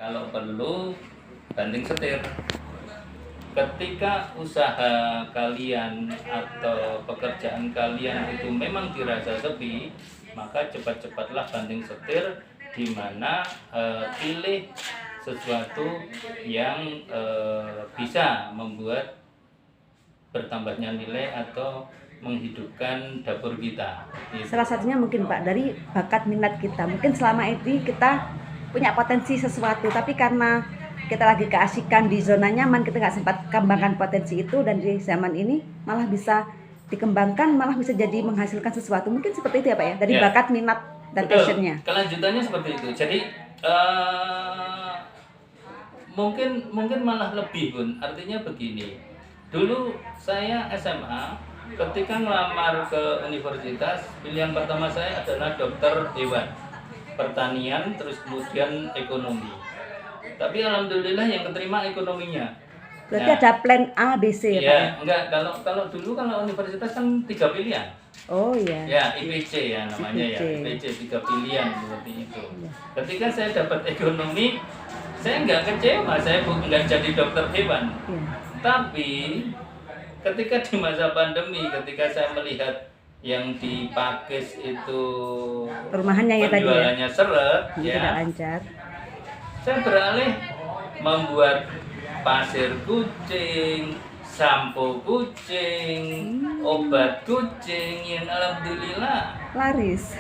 kalau perlu banting setir. Ketika usaha kalian atau pekerjaan kalian itu memang dirasa sepi, maka cepat-cepatlah banting setir, di mana pilih sesuatu yang bisa membuat bertambahnya nilai atau menghidupkan dapur kita. Salah satunya mungkin Pak dari bakat minat kita. Mungkin selama ini kita punya potensi sesuatu, tapi karena kita lagi keasikan di zona nyaman, kita nggak sempat kembangkan potensi itu, dan di zaman ini malah bisa dikembangkan, malah bisa jadi menghasilkan sesuatu. Mungkin seperti itu ya Pak ya, dari bakat, minat, dan passionnya. Kelanjutannya seperti itu. Jadi mungkin malah lebih Bun. Artinya begini. Dulu saya SMA, ketika ngelamar ke universitas, pilihan pertama saya adalah dokter hewan, pertanian, terus kemudian ekonomi. Tapi alhamdulillah yang keterima ekonominya. Berarti ada plan A, B, C ya Pak ya? Enggak, kalau dulu kalau universitas kan 3 pilihan. Oh iya. Ya, IPC ya namanya IPC. ya. IPC 3 pilihan seperti itu. Ketika saya dapat ekonomi, saya nggak kecewa, saya nggak jadi dokter hewan. Iya. Tapi ketika di masa pandemi, ketika saya melihat yang di Pakis itu Perumahannya ya tadi ya? penjualannya seret, Tidak lancar. saya beralih membuat pasir kucing, sampo kucing, obat kucing yang alhamdulillah Laris.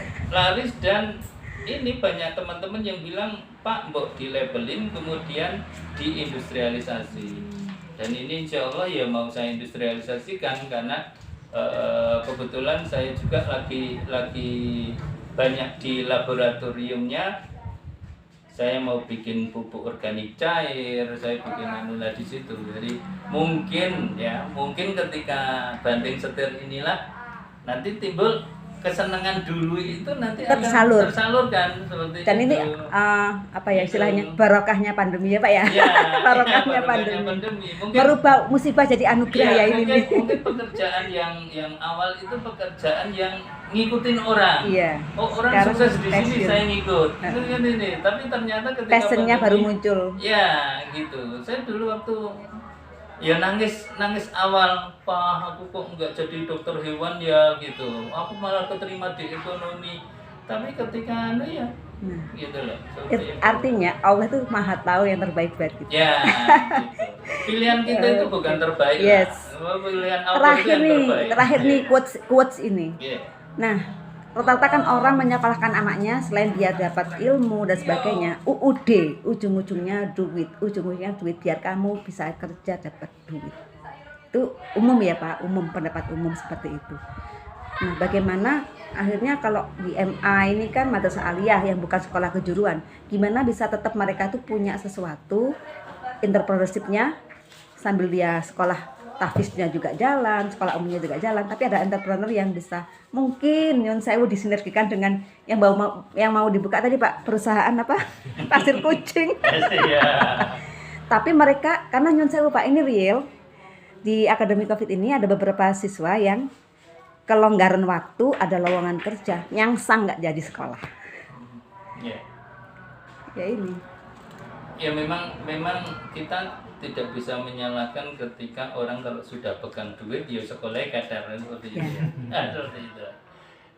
dan ini banyak teman-teman yang bilang, Pak, mbok dilabelin kemudian diindustrialisasi. Dan ini insya Allah ya mau saya industrialisasikan karena kebetulan saya juga lagi banyak di laboratoriumnya. Saya mau bikin pupuk organik cair, saya bikin anula di situ. Jadi mungkin ketika banting setir inilah nanti timbul kesenangan dulu itu nanti Tersalur. akan tersalurkan seperti Dan itu. ini apa ya istilahnya, barokahnya pandemi ya Pak ya? Ya, barokahnya pandemi. Mungkin Merubah musibah jadi anugerah ya ini. mungkin pekerjaan yang awal itu pekerjaan yang ngikutin orang. Iya. Oh, orang Sekarang sukses di sini passion. saya ngikut. Ini. Tapi ternyata ketika Passionnya pandemi, baru muncul. Ya, gitu. Saya dulu waktu ya nangis awal, Pak, aku kok nggak jadi dokter hewan ya gitu. Aku malah keterima di ekonomi. Tapi ketika gitu loh. Artinya Allah itu maha tahu yang terbaik buat kita. Ya, gitu. Pilihan kita itu bukan terbaik. Yes. Pilihan Allah itu yang terbaik. Terakhir nih quotes ini. Yeah. Nah, rata-rata kan orang menyekolahkan anaknya selain dia dapat ilmu dan sebagainya, UUD, ujung-ujungnya duit, biar kamu bisa kerja dapat duit. Itu umum ya Pak, pendapat umum seperti itu. Nah, bagaimana akhirnya kalau di MA ini kan madrasah aliyah yang bukan sekolah kejuruan, gimana bisa tetap mereka tuh punya sesuatu entrepreneurship-nya sambil dia sekolah tahfiznya juga jalan, sekolah umumnya juga jalan, tapi ada entrepreneur yang bisa mungkin Nyun Sewu disinergikan dengan yang mau dibuka tadi Pak, perusahaan apa? Pasir kucing. Tapi mereka, karena Nyun Sewu Pak, ini real di Akademi Covid ini ada beberapa siswa yang kelonggaran waktu, ada lowongan kerja, nyangsang nggak jadi sekolah. Ya ini. Ya memang kita tidak bisa menyalahkan ketika orang kalau sudah pegang duit ya sekolah kadar seperti itu. Seperti itu.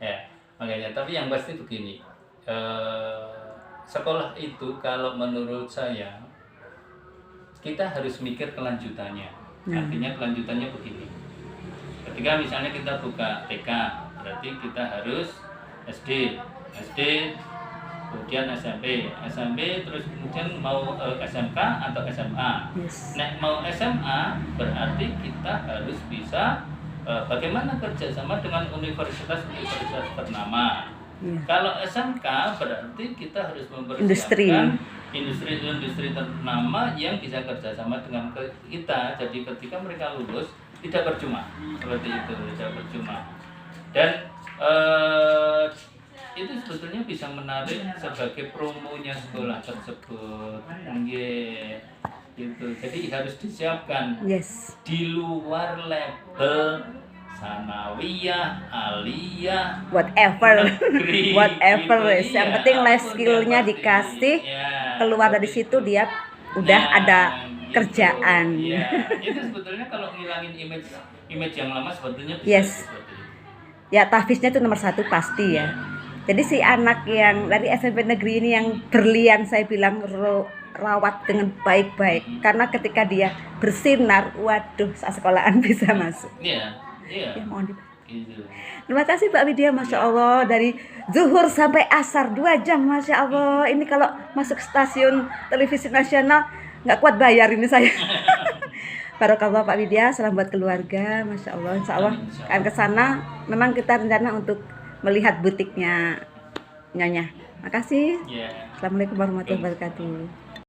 Ya, makanya tapi yang pasti begini. Sekolah itu kalau menurut saya kita harus mikir kelanjutannya. Artinya kelanjutannya begini. Ketika misalnya kita buka TK, berarti kita harus SD, kemudian SMP, terus kemudian mau SMK atau SMA. Nah, mau SMA berarti kita harus bisa bagaimana kerjasama dengan universitas ternama. Kalau SMK berarti kita harus mempersiapkan industri ternama yang bisa kerjasama dengan kita. Jadi ketika mereka lulus tidak percuma, seperti itu, tidak percuma. Dan itu sebetulnya bisa menarik sebagai promonya sekolah tersebut. Gitu. Jadi harus disiapkan di luar label sanawiyah, aliyah, whatever, negeri, whatever. gitu. Yang penting life skillnya dikasih, keluar dari seperti situ itu. dia udah Nah, ada gitu. kerjaan. Iya, itu sebetulnya kalau ngilangin image yang lama sebetulnya bisa Yes. seperti itu. Ya tahfiznya itu nomor 1 pasti ya. Jadi si anak yang dari SMP negeri ini yang berlian saya bilang rawat dengan baik-baik. Karena ketika dia bersinar, waduh saat sekolahan bisa masuk. Iya, iya. Ya, mohon Gitu. Terima kasih Pak Widya, Masya Allah. Dari zuhur sampai asar 2 jam, Masya Allah. Ini kalau masuk stasiun televisi nasional nggak kuat bayar ini saya. Barakallah Pak Widya, salam buat keluarga, Masya Allah. Insya Allah akan ke sana. Memang kita rencana untuk melihat butiknya Nyonya. Makasih. Iya. Assalamualaikum warahmatullahi wabarakatuh.